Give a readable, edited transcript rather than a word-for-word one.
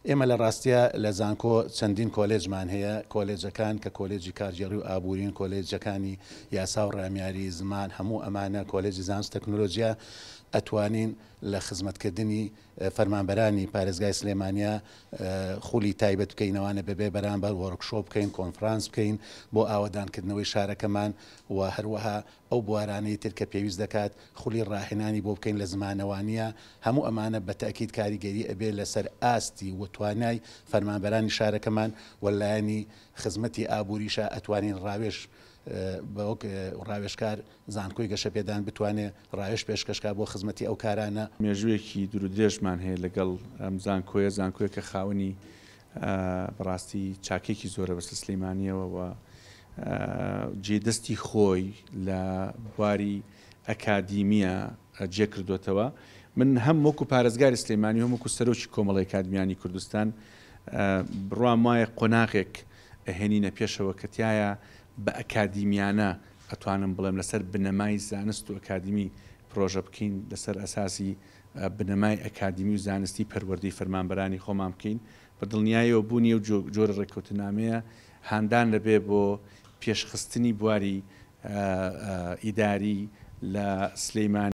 ئێمە لە ڕاستیە لە زانکۆ چەندین کۆلێجمان هەیە، کۆلێجەکان کە کۆلێجی کارژێڕی و ئابوورین، کۆلێجەکانی یاسا و ڕامیاری زمان، هەموو ئەمانە کۆلێجی زانست تەکنۆلۆژیا ئەتوانین لە خزمەتکردنی فەرمانبەرانی پارێزگای سلێمانیا خولی تایبەت بکەینەوانە بەبێ بەرامبەر وەرکشۆپ بکەین، کۆنفرانس بکەین بۆ ئاوەدانکردنەوەی شارەکەمان و هەروەها ئەو بوارانەی تر کە پێویست دەکات خولی ڕاهێنانی بۆ بکەین لە زمانەوانیە. هەموو ئەمانە بە تاکید کاریگەری ئەبێ لەسەر ئاستی و توانای فەرمانبەرانی شارەکەمان وەلایەنی خزمەتی ئابووریشە ئەتوانین ڕاوێژ بەوەک ڕاوێژکار زانکۆی گەشە پێدان بتوانێت ڕاوێژ پێشکەشکا بۆ خزمەتی ئەو کارانە. مێژوویەکی دوور و درێژمان هەیە لەگەڵ ئەم زانکۆیە کە خاوەنی بەڕاستی چاکێکی زۆرە بەسە سلەیمانیەوە و جێدەستی خۆی لە بواری ئەکادیمیە جێ کردوێتەوە. من هەم وەکو پارێزگاری سلێمانی هەم وەکو سەرۆکی کۆمەڵی ئەکادمیانی کوردستان بڕوام وایە قۆناغێک ئەهێنینە پێشەوە کە تایە بە ئەکادیمیانە ئەتوانم بڵێم لەسەر بنەمای زانست و ئەکادمی پرۆژە بکەین، لەسەر ئەساسی بنەمای ئەکادمی و زانستی پەروەردەی فەرمانبەرانی خۆمان بکەین. بە دڵنیاییەوە بوونی و جۆرە ڕێککەوتنامەیە هاندان لەبێ بۆ پێشخستنی بواری ئیداری لە سلەیمانی.